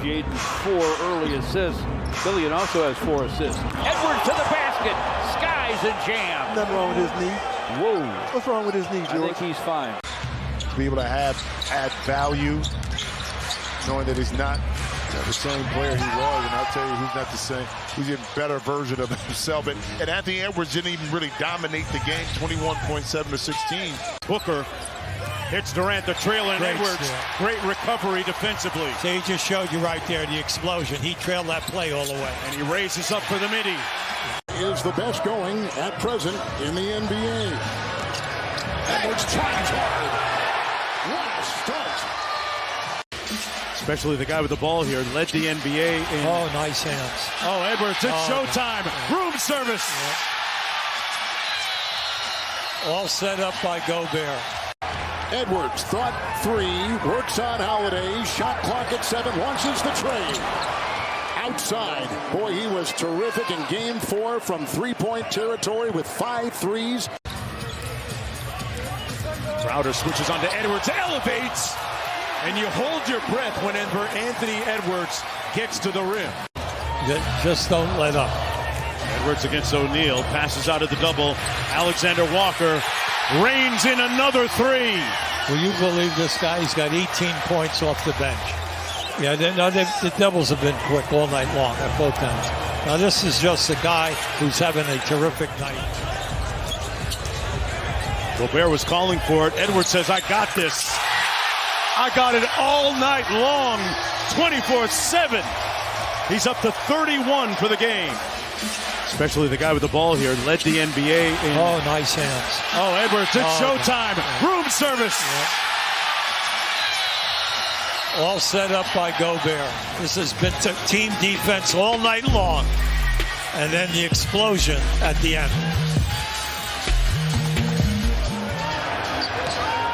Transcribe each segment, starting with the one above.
Jaden's 4 early assists. Billion also has 4 assists. Edwards to the basket. Skies and jam. Nothing wrong with his knee. Whoa. What's wrong with his knee, George? I think he's fine. To be able to add value, knowing that he's not the same player he was, and I'll tell you who's not the same. He's a better version of himself. And Anthony Edwards didn't even really dominate the game, 21.7 to 16. Booker hits Durant, the trailer, and Edwards. Great recovery defensively. So he just showed you right there the explosion. He trailed that play all the way. And he raises up for the midi. Is the best going at present in the NBA. Edwards tries hard. What a start. Especially the guy with the ball here led the NBA in. Oh, nice hands. Oh, Edwards, it's showtime. Room service. All set up by Gobert. Edwards, thought 3, works on Holiday. Shot clock at 7, launches the trade. Outside. Boy, he was terrific in game 4 from three-point territory with 5 threes. Crowder switches on to Edwards, elevates, and you hold your breath whenever Anthony Edwards gets to the rim. Just don't let up. Edwards against O'Neal, passes out of the double. Alexander Walker reigns in another 3. Will you believe this guy? He's got 18 points off the bench. Yeah, the Devils have been quick all night long at both ends. Now this is just a guy who's having a terrific night. Gobert was calling for it. Edwards says, I got this. I got it all night long, 24/7. He's up to 31 for the game. Especially the guy with the ball here led the NBA in. Oh, nice hands. Oh, Edwards, it's showtime. Room service. All set up by Gobert. This has been team defense all night long. And then the explosion at the end.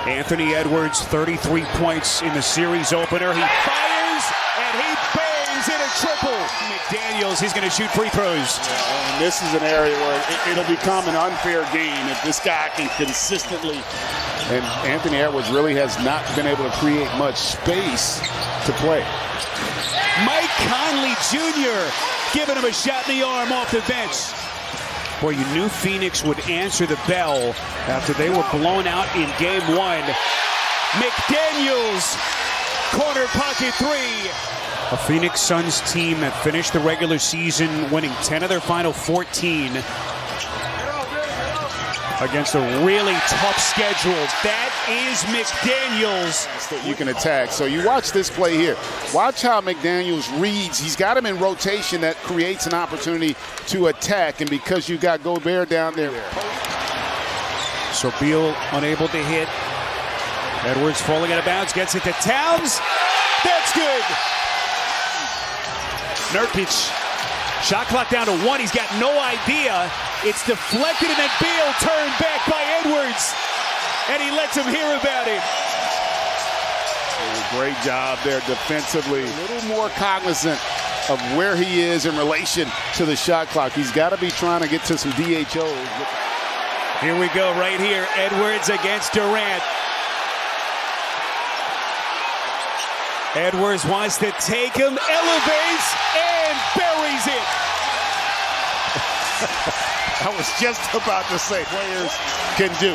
Anthony Edwards, 33 points in the series opener. He fires and he bangs in a triple. McDaniels, he's going to shoot free throws. Yeah, and this is an area where it'll become an unfair game if this guy can consistently. And Anthony Edwards really has not been able to create much space to play. Mike Conley Jr. giving him a shot in the arm off the bench. Boy, you knew Phoenix would answer the bell after they were blown out in game 1. McDaniels, corner pocket 3. A Phoenix Suns team that finished the regular season winning 10 of their final 14 against a really tough schedule. That is McDaniels. That you can attack. So you watch this play here. Watch how McDaniels reads. He's got him in rotation that creates an opportunity to attack. And because you got Gobert down there. So Beal unable to hit. Edwards falling out of bounds. Gets it to Towns. That's good. Nurkic. Shot clock down to 1. He's got no idea. It's deflected and then Beal turned back by Edwards. And he lets him hear about it. Great job there defensively. A little more cognizant of where he is in relation to the shot clock. He's got to be trying to get to some DHOs. Here we go right here. Edwards against Durant. Edwards wants to take him, elevates, and buries it. I was just about to say, players can do.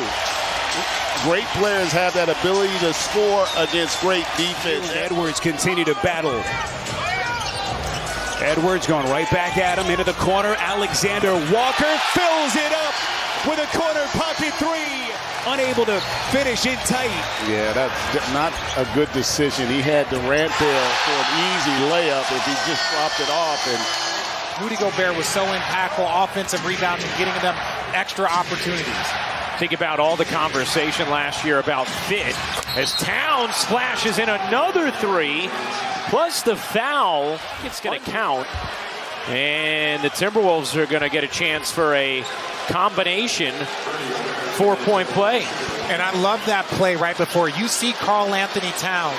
Great players have that ability to score against great defense. Edwards continue to battle. Edwards going right back at him into the corner. Alexander Walker fills it up with a corner pocket 3. Unable to finish in tight. Yeah, that's not a good decision. He had Durant there for an easy layup if he just dropped it off. And Rudy Gobert was so impactful, offensive rebounding, getting them extra opportunities. Think about all the conversation last year about fit as Towns splashes in another 3, plus the foul. It's going to count. And the Timberwolves are going to get a chance for a combination 4-point play. And I love that play right before. You see Karl Anthony Towns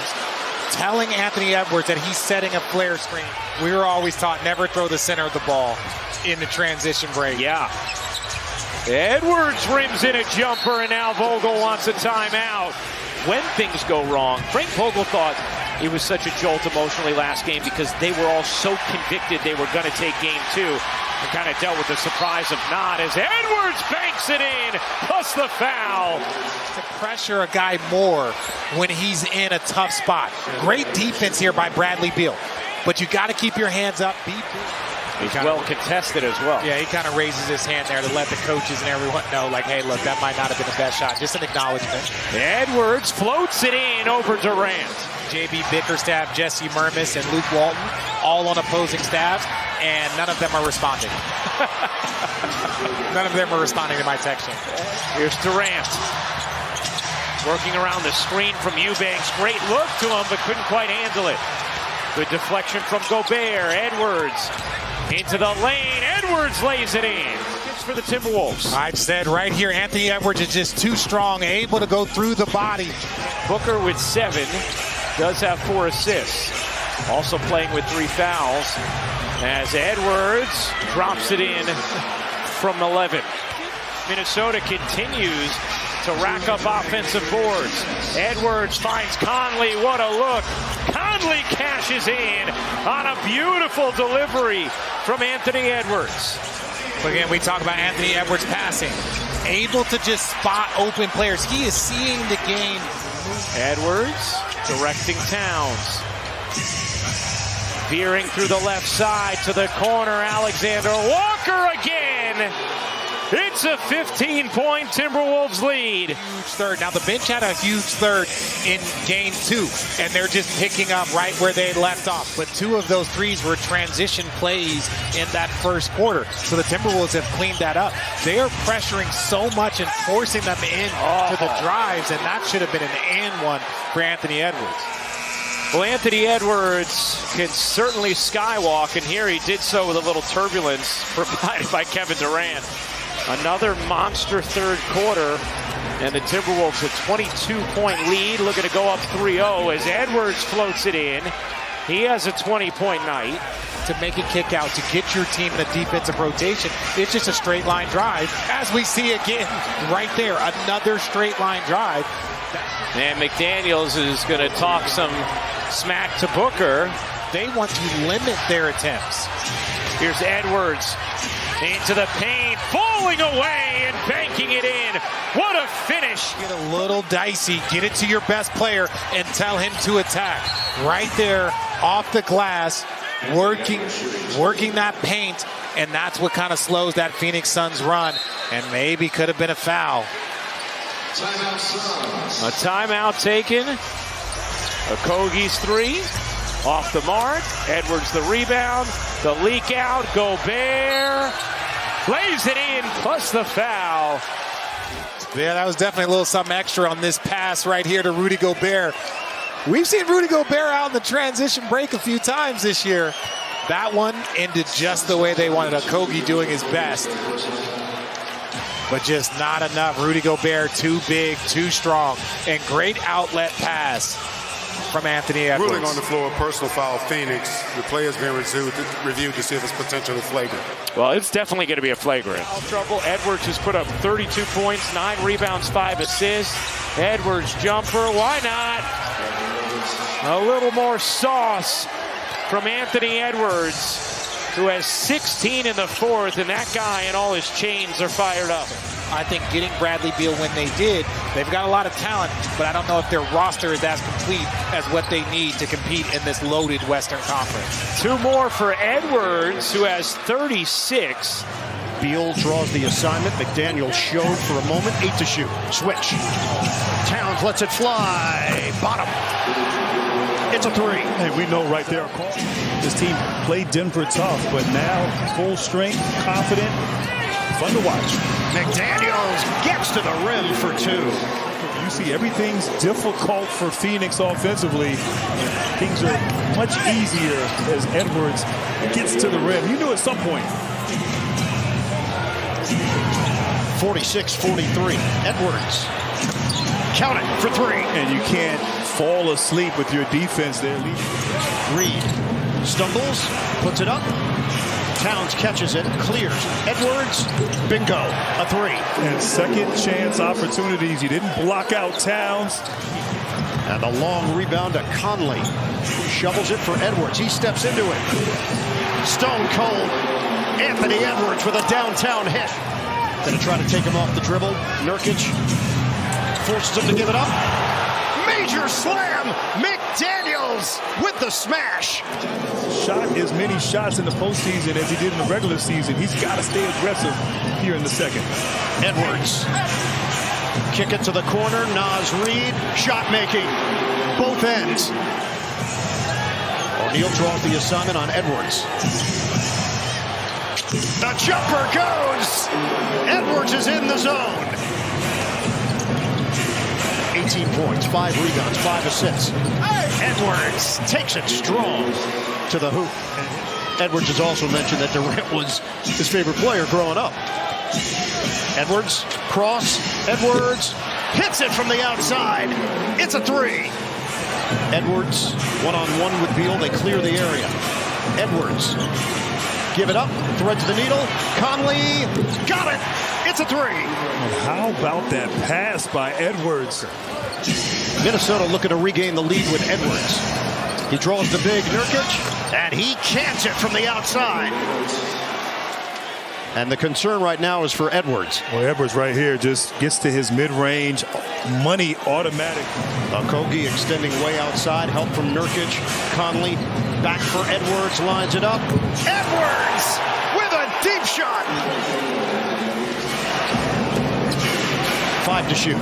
telling Anthony Edwards that he's setting a flare screen. We were always taught never throw the center of the ball in the transition break. Yeah. Edwards rims in a jumper, and now Vogel wants a timeout. When things go wrong, Frank Vogel thought It was such a jolt emotionally last game because they were all so convicted they were going to take game 2 and kind of dealt with the surprise of not as Edwards banks it in, plus the foul. To pressure a guy more when he's in a tough spot. Great defense here by Bradley Beal, but you got to keep your hands up. He's well contested as well. Yeah, he kind of raises his hand there to let the coaches and everyone know, like, hey, look, that might not have been the best shot. Just an acknowledgement. Edwards floats it in over Durant. J.B. Bickerstaff, Jesse Mermis, and Luke Walton, all on opposing staffs, and none of them are responding. None of them are responding to my text chain. Here's Durant. Working around the screen from Eubanks. Great look to him, but couldn't quite handle it. Good deflection from Gobert. Edwards into the lane. Edwards lays it in. It's for the Timberwolves. I've said right here, Anthony Edwards is just too strong, able to go through the body. Booker with 7. Does have 4 assists. Also playing with 3 fouls as Edwards drops it in from 11. Minnesota continues to rack up offensive boards. Edwards finds Conley. What a look. Conley cashes in on a beautiful delivery from Anthony Edwards. Again, we talk about Anthony Edwards passing. Able to just spot open players. He is seeing the game. Edwards directing Towns. Veering through the left side to the corner. Alexander Walker again. It's a 15-point Timberwolves lead. Huge third. Now, the bench had a huge third in game 2, and they're just picking up right where they left off. But 2 of those threes were transition plays in that first quarter. So the Timberwolves have cleaned that up. They are pressuring so much and forcing them in to the drives, and that should have been an and one for Anthony Edwards. Well, Anthony Edwards can certainly skywalk, and here he did so with a little turbulence provided by Kevin Durant. Another monster third quarter, and the Timberwolves a 22-point lead, looking to go up 3-0 as Edwards floats it in. He has a 20-point night. To make a kick out, to get your team in a defensive rotation, it's just a straight line drive, as we see again right there, another straight line drive. And McDaniels is going to talk some smack to Booker. They want to limit their attempts. Here's Edwards into the paint, falling away and banking it in. What a finish. Get a little dicey. Get it to your best player and tell him to attack. Right there off the glass, working that paint, and that's what kind of slows that Phoenix Suns run, and maybe could have been a foul. A timeout taken. Okogie's 3 off the mark. Edwards the rebound. The leak out. Gobert lays it in, plus the foul. Yeah, that was definitely a little something extra on this pass right here to Rudy Gobert. We've seen Rudy Gobert out in the transition break a few times this year. That one ended just the way they wanted. Okogie doing his best, but just not enough. Rudy Gobert too big, too strong, and great outlet pass from Anthony Edwards. Ruling on the floor, personal foul, Phoenix. The play has been reviewed to see if it's potentially flagrant. Well, it's definitely going to be a flagrant. Trouble. Edwards has put up 32 points, 9 rebounds, 5 assists. Edwards jumper, why not? A little more sauce from Anthony Edwards, who has 16 in the fourth, and that guy and all his chains are fired up. I think getting Bradley Beal when they did, they've got a lot of talent, but I don't know if their roster is as complete as what they need to compete in this loaded Western Conference. 2 more for Edwards, who has 36. Beal draws the assignment. McDaniel showed for a moment. 8 to shoot. Switch. Towns lets it fly. Bottom. It's a 3. Hey, we know right there. This team played Denver tough, but now full strength, confident, fun to watch. McDaniels gets to the rim for 2. You see everything's difficult for Phoenix offensively. Things are much easier as Edwards gets to the rim. You knew at some point. 46-43. Edwards. Count it for 3. And you can't fall asleep with your defense there. Reed stumbles, puts it up. Towns catches it, clears. Edwards, bingo, a 3. And second chance opportunities. You didn't block out Towns. And the long rebound to Conley. Shovels it for Edwards. He steps into it. Stone cold. Anthony Edwards with a downtown hit. Gonna try to take him off the dribble. Nurkic forces him to give it up. Major slam. McDaniels with the smash. Shot as many shots in the postseason as he did in the regular season. He's got to stay aggressive here in the second. Edwards. Kick it to the corner. Naz Reid. Shot making. Both ends. O'Neal draws the assignment on Edwards. The jumper goes. Edwards is in the zone. 18 points, 5 rebounds, 5 assists. Edwards takes it strong to the hoop. Edwards has also mentioned that Durant was his favorite player growing up. Edwards, cross, Edwards hits it from the outside. It's a 3. Edwards, one-on-one with Beal. They clear the area. Edwards, give it up, threads the needle. Conley, got it. It's a 3. How about that pass by Edwards? Minnesota looking to regain the lead with Edwards. He draws the big Nurkic, and he cans it from the outside. And the concern right now is for Edwards. Well, Edwards right here just gets to his mid-range, money automatic. Kogi extending way outside, help from Nurkic. Conley back for Edwards, lines it up. Edwards with a deep shot. 5 to shoot.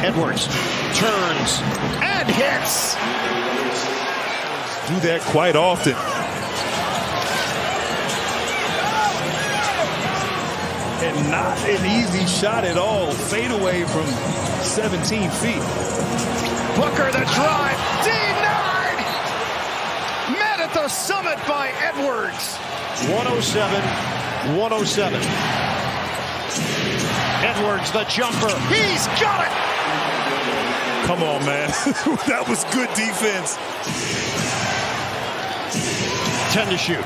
Edwards turns and hits. Do that quite often. And not an easy shot at all. Fade away from 17 feet. Booker the drive. Denied. Met at the summit by Edwards. 107. Edwards the jumper. He's got it. Come on, man. That was good defense. 10 to shoot.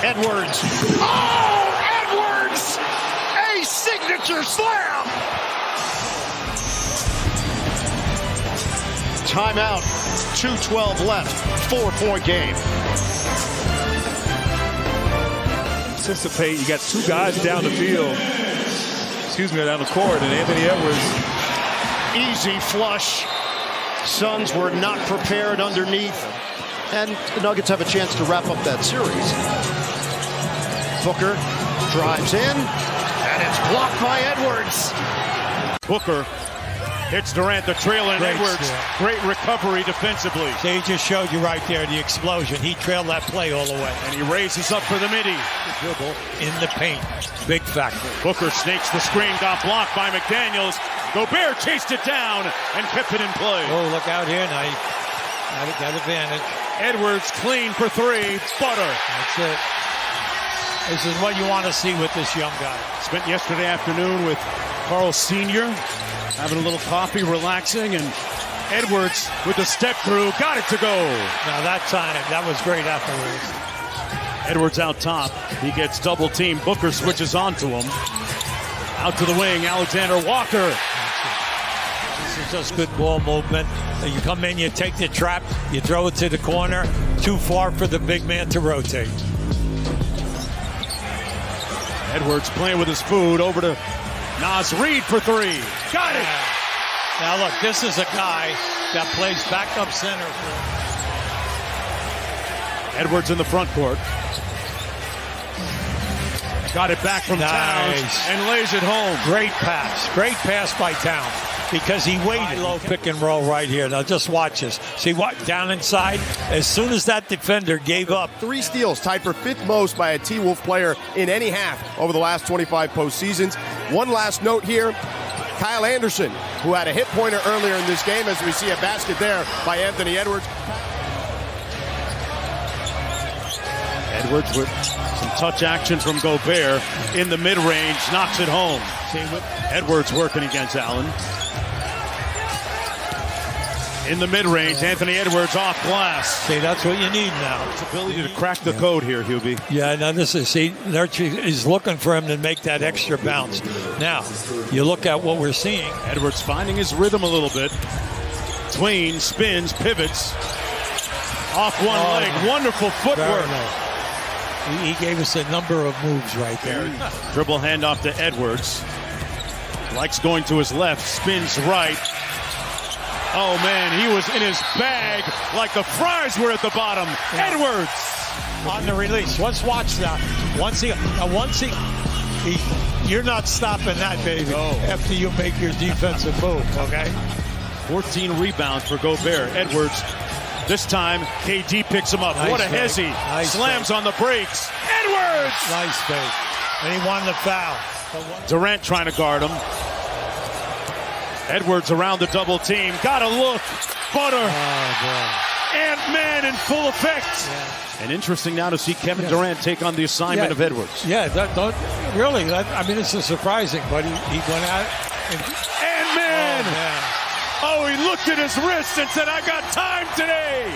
Edwards. Oh, Edwards! A signature slam! Timeout. 2:12 left. 4-point game. Anticipate, you got 2 guys down the field. Down the court, and Anthony Edwards. Easy flush. Suns were not prepared underneath. And the Nuggets have a chance to wrap up that series. Booker drives in, and it's blocked by Edwards. Booker hits Durant, the trailer, and Edwards. Great recovery defensively. So he just showed you right there the explosion. He trailed that play all the way. And he raises up for the midi. Dribble in the paint. Big factor. Booker snakes the screen, got blocked by McDaniels. Gobert chased it down and kept it in play. Oh, look out here now. Got advantage. Edwards clean for 3. Butter. That's it. This is what you want to see with this young guy. Spent yesterday afternoon with Carl Sr. having a little coffee, relaxing, and Edwards with the step through, got it to go. Now that time, that was great afterwards. Edwards out top. He gets double teamed. Booker switches onto him. Out to the wing, Alexander Walker. This is just good ball movement. You come in, you take the trap, you throw it to the corner. Too far for the big man to rotate. Edwards playing with his food. Over to Naz Reid for 3. Got it! Now look, this is a guy that plays backup center. Edwards in the front court. Got it back from Towns and lays it home. Great pass. Great pass by Towns. Because he waited. Low pick and roll right here. Now just watch this. See what? Down inside. As soon as that defender gave up. 3 steals, tied for 5th most by a T-Wolf player in any half over the last 25 postseasons. One last note here. Kyle Anderson, who had a hit pointer earlier in this game, as we see a basket there by Anthony Edwards. Edwards with some touch action from Gobert in the mid-range, knocks it home. Edwards working against Allen. In the mid-range, Anthony Edwards off glass. See, that's what you need now. His ability to crack the code here, Hubie. Yeah, now this is, see, he's looking for him to make that extra bounce. Now, you look at what we're seeing. Edwards finding his rhythm a little bit. Twain spins, pivots. Off one leg, wonderful footwork. He gave us a number of moves right there. Dribble handoff to Edwards. Likes going to his left, spins right. Oh man, he was in his bag like the fries were at the bottom. Edwards on the release. Watch that. Once he, you're not stopping that, baby. No. After you make your defensive move, okay? 14 rebounds for Gobert. Edwards, this time KD picks him up. Nice what a fake. hezzy. Nice Slams fake. on the brakes. Edwards! Nice fake. And he won the foul. Durant trying to guard him. Edwards around the double team. Got a look. Butter. Ant-Man in full effect. Yeah. And interesting now to see Kevin Durant take on the assignment of Edwards. Yeah, this is surprising, but he went out. Ant-Man! Oh, he looked at his wrist and said, I got time today.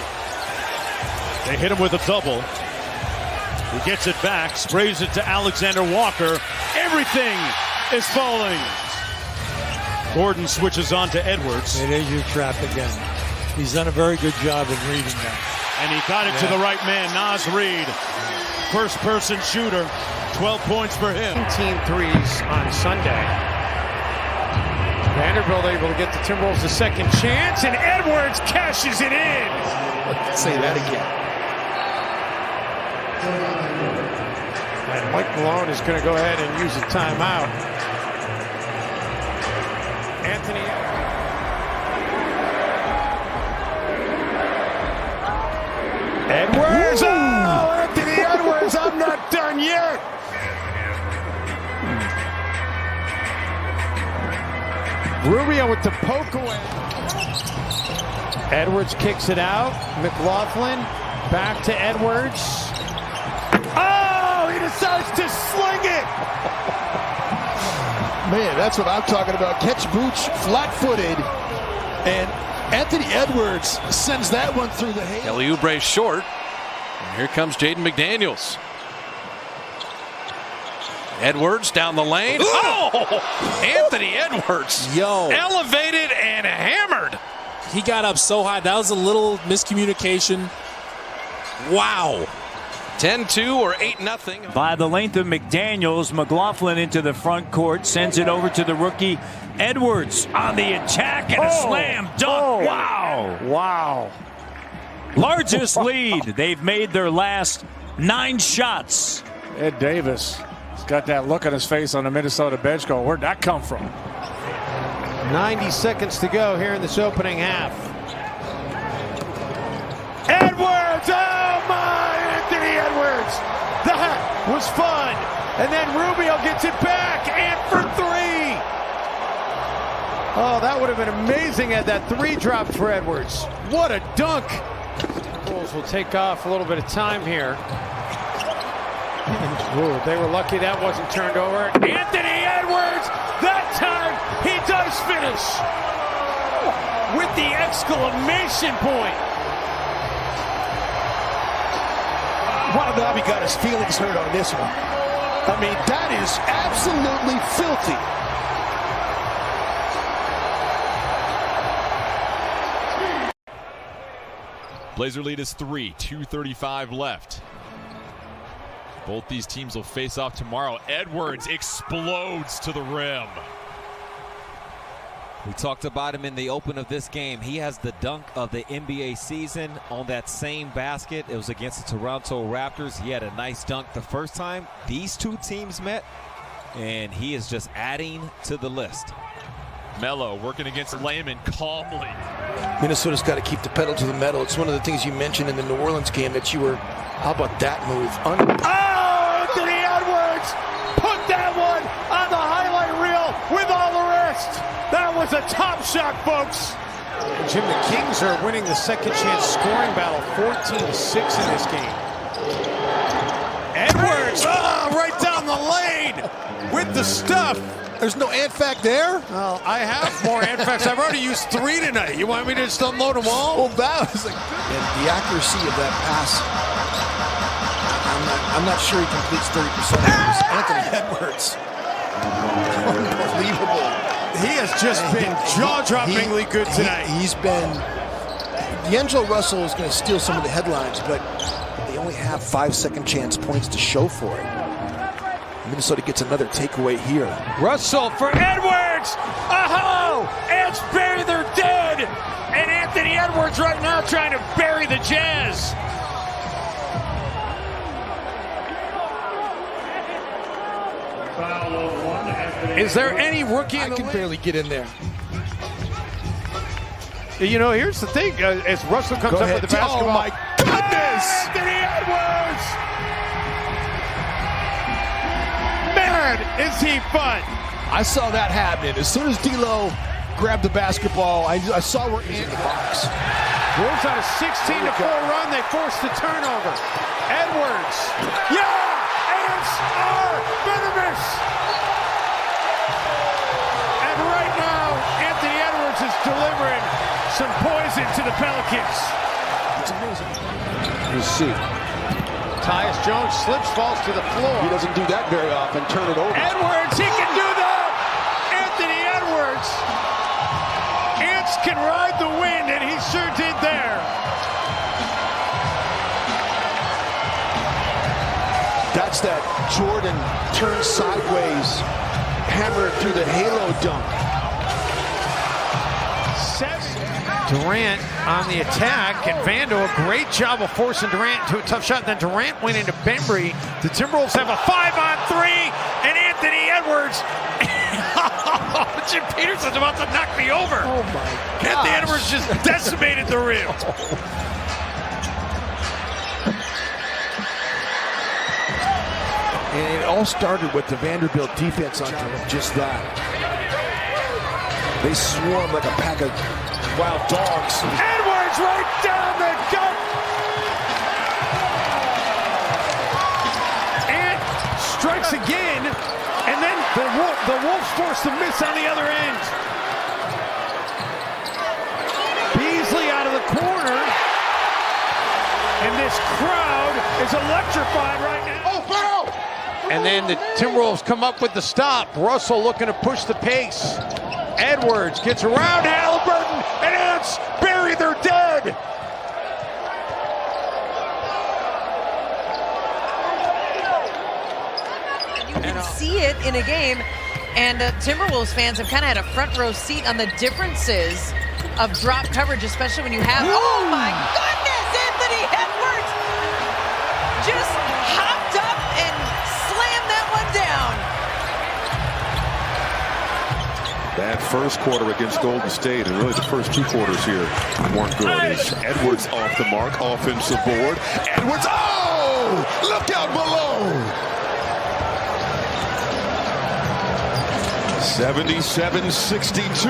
They hit him with a double. He gets it back, sprays it to Alexander Walker. Everything is falling. Gordon switches on to Edwards. It is your trap again. He's done a very good job in reading that. And he got it to the right man, Naz Reid. First-person shooter, 12 points for him. 17 threes on Sunday. Vanderbilt able to get the Timberwolves a second chance, and Edwards cashes it in. Let's say that again. And Mike Malone is going to go ahead and use a timeout. Anthony Edwards! Oh, Anthony Edwards, I'm not done yet! Rubio with the poke away. Edwards kicks it out. McLaughlin back to Edwards. Oh, he decides to sling it! Man, that's what I'm talking about. Catch boots, flat-footed, and Anthony Edwards sends that one through the hand. Kelly Oubre short. And here comes Jaden McDaniels. Edwards down the lane. Oh! Anthony Edwards. Elevated and hammered. He got up so high. That was a little miscommunication. Wow. 10-2 or 8-0. By the length of McDaniels, McLaughlin into the front court, sends it over to the rookie Edwards on the attack and a slam dunk. Wow. Largest lead they've made their last 9 shots. Ed Davis has got that look on his face on the Minnesota bench going, where'd that come from? 90 seconds to go here in this opening half. Edwards! Oh my! Anthony Edwards! That was fun! And then Rubio gets it back and for 3! Oh, that would have been amazing had that 3 dropped for Edwards. What a dunk! Bulls will take off a little bit of time here. Ooh, they were lucky that wasn't turned over. Anthony Edwards! That time he does finish! With the exclamation point! Watanabe got his feelings hurt on this one. I mean, that is absolutely filthy. Blazer lead is 3, 2:35 left. Both these teams will face off tomorrow. Edwards explodes to the rim. We talked about him in the open of this game. He has the dunk of the NBA season on that same basket. It was against the Toronto Raptors. He had a nice dunk the first time these two teams met, and he is just adding to the list. Melo working against Layman calmly. Minnesota's got to keep the pedal to the metal. It's one of the things you mentioned in the New Orleans game that you were, how about that move? Anthony Edwards put that one on the highlight reel with all the rest. That was a top shot, folks. Jim, the Kings are winning the second chance scoring battle 14-6 in this game. Edwards, right down the lane with the stuff. There's no ant fact there? Well, I have more ant facts. I've already used 3 tonight. You want me to just unload them all? Well, that was and the accuracy of that pass. I'm not sure he completes 30% of those. Anthony Edwards. Unbelievable. He has just been jaw-droppingly good tonight. He's been... D'Angelo Russell is going to steal some of the headlines, but they only have 5-second chance points to show for it. Minnesota gets another takeaway here. Russell for Edwards! Oh! Ants bury their dead! And Anthony Edwards right now trying to bury the Jazz. Is there any rookie in the league? I can barely get in there. You know, here's the thing. As Russell comes up with the basketball. Oh, my goodness! Anthony Edwards! Man, is he fun! I saw that happening. As soon as D'Lo grabbed the basketball, I saw where he's in the box. Wolves on a 16-4 run. They forced the turnover. Edwards. Yeah! Ants are venomous! And right now, Anthony Edwards is delivering some poison to the Pelicans. It's amazing. You see. Tyus Jones slips, falls to the floor. He doesn't do that very often. Turn it over. Edwards, he can do that! Anthony Edwards! Ants can ride the wind, and he sure did there. That's that Jordan turn sideways, hammer it through the halo dunk. Durant on the attack, and Vando a great job of forcing Durant to a tough shot. Then Durant went into Bembry. The Timberwolves have a 5-on-3, and Anthony Edwards. Jim Peterson's about to knock me over. Oh my God! Anthony Edwards just decimated the rim. And it all started with the Vanderbilt defense on top of just that. They swarm like a pack of wild dogs. Edwards right down the gut. And strikes again, and then the Wolves forced to miss on the other end. Beasley out of the corner, and this crowd is electrified right now. Oh, foul! And then the Timberwolves come up with the stop. Russell looking to push the pace. Edwards gets around Halliburton, and Ants bury their dead. You can see it in a game, and Timberwolves fans have kind of had a front row seat on the differences of drop coverage, especially when you have, oh my goodness, Anthony Edwards just hopped up and slammed that one down. That first quarter against Golden State, and really the first 2 quarters here weren't good. As Edwards off the mark, offensive board. Edwards, oh! Look out below! 77-62.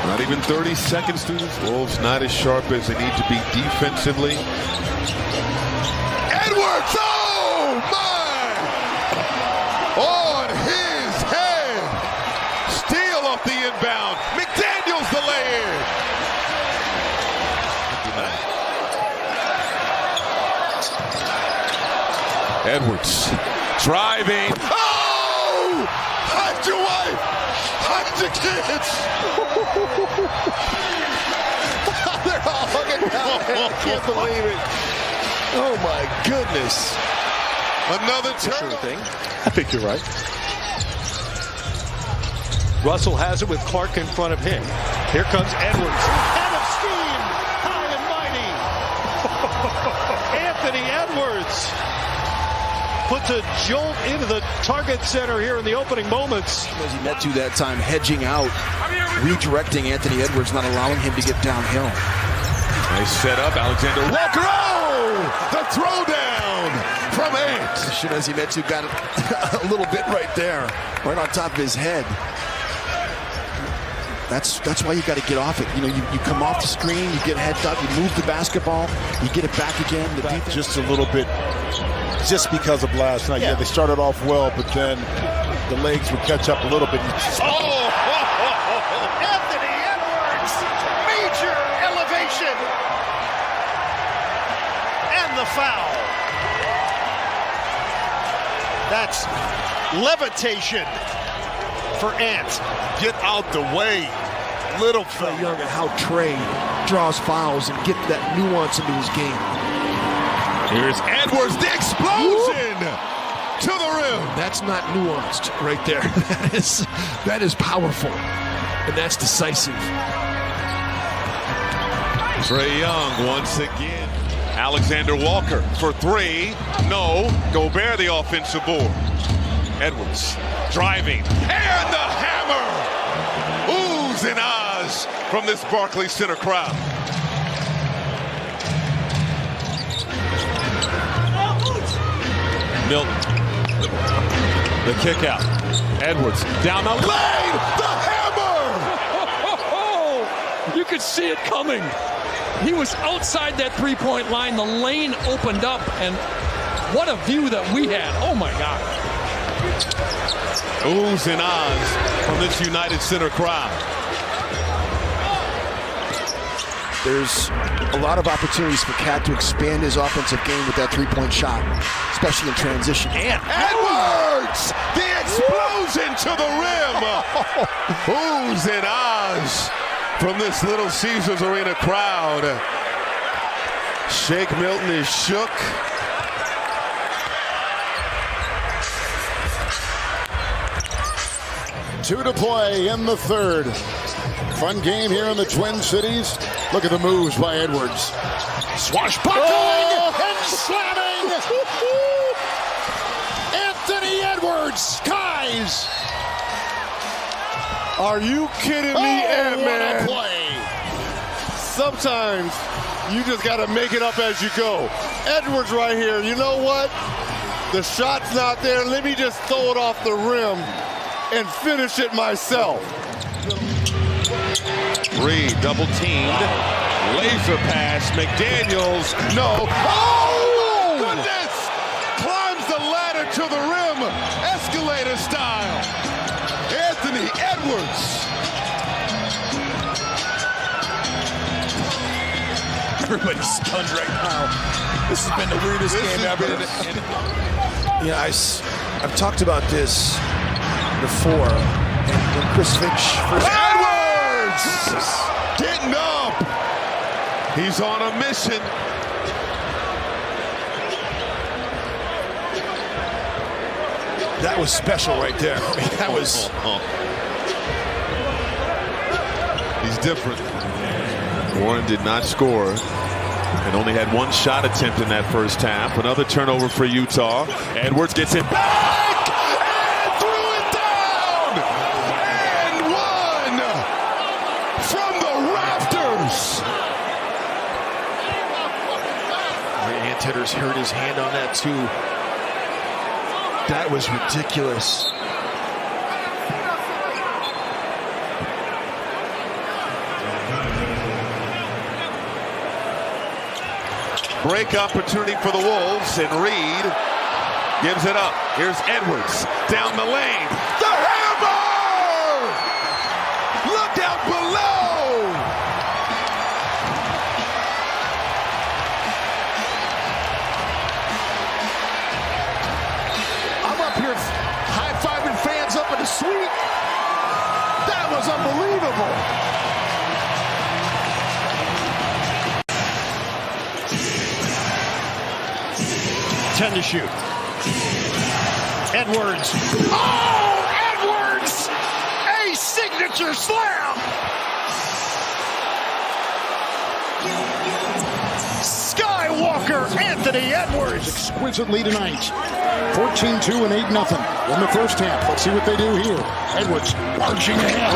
Not even 30 seconds to this. Wolves not as sharp as they need to be defensively. Edwards, oh my! On his head. Steal off the inbound. McDaniels the lay-in. Edwards driving. Oh! Hide your wife! Hide your kids! They're all hugging down. I can't believe it. Oh my goodness. Another turnover. I think you're right. Russell has it with Clark in front of him. Here comes Edwards. Head of steam, high and mighty. Anthony Edwards puts a jolt into the target center here in the opening moments. As he met to that time, hedging out, redirecting Anthony Edwards, not allowing him to get downhill. Nice setup, Alexander Walker. Oh! The throwdown from Ant. As he met to got a little bit right there, right on top of his head. That's why you got to get off it. You know, you come off the screen, you get heads up, you move the basketball, you get it back again. The just a little bit, just because of last night. Yeah, they started off well, but then the legs would catch up a little bit. Anthony Edwards, major elevation. And the foul. That's levitation for Ant. Get out the way. Little Trae Young and how Trae draws fouls and get that nuance into his game. Here's Edwards, the explosion to the rim. That's not nuanced right there. That is powerful, and that's decisive. Trae Young once again. Alexander Walker for three. No. Gobert the offensive board. Edwards driving. And the hammer! Oohs and ahs from this Barclays Center crowd. Milton. The kick out. Edwards down the lane. The hammer! You could see it coming. He was outside that three-point line. The lane opened up, and what a view that we had. Oh, my God. Oohs and ahs from this United Center crowd. There's a lot of opportunities for Cat to expand his offensive game with that three-point shot, especially in transition. And Edwards! The explosion to the rim! Oohs and ahs from this Little Caesars Arena crowd. Shake Milton is shook. Two to play in the third. Fun game here in the Twin Cities. Look at the moves by Edwards. Swashbuckling and slamming. Anthony Edwards skies. Are you kidding me, Ant-Man? What a play. Sometimes you just got to make it up as you go. Edwards right here. You know what? The shot's not there. Let me just throw it off the rim and finish it myself. Reed double teamed. Laser pass. McDaniels. No. Oh, my goodness! Climbs the ladder to the rim. Escalator style. Anthony Edwards. Everybody's stunned right now. This has been the weirdest game ever. Yeah, I've talked about this before. And when Chris Finch first... Edwards! Getting up. He's on a mission. That was special right there. I mean, that was... He's different. Warren did not score and only had one shot attempt in that first half. Another turnover for Utah. Edwards gets it back and threw it down and one from the rafters. Ant hitters hurt his hand on that too. That was ridiculous. Break opportunity for the Wolves, and Reed gives it up. Here's Edwards down the lane. The hammer! Look out below! I'm up here high-fiving fans up in the suite. That was unbelievable. 10 to shoot. Edwards. Oh, Edwards! A signature slam! Skywalker Anthony Edwards. Exquisitely tonight. 14-2 and 8-0 in the first half. Let's see what they do here. Edwards marching ahead.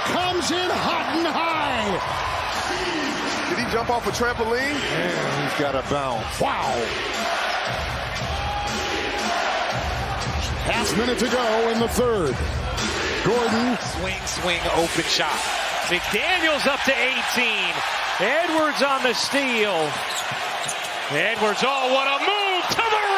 Comes in hot and high. Did he jump off a trampoline? Man, he's got a bounce. Wow. Half minute to go in the third. Gordon. Swing, open shot. McDaniels up to 18. Edwards on the steal. Edwards, oh, what a move to the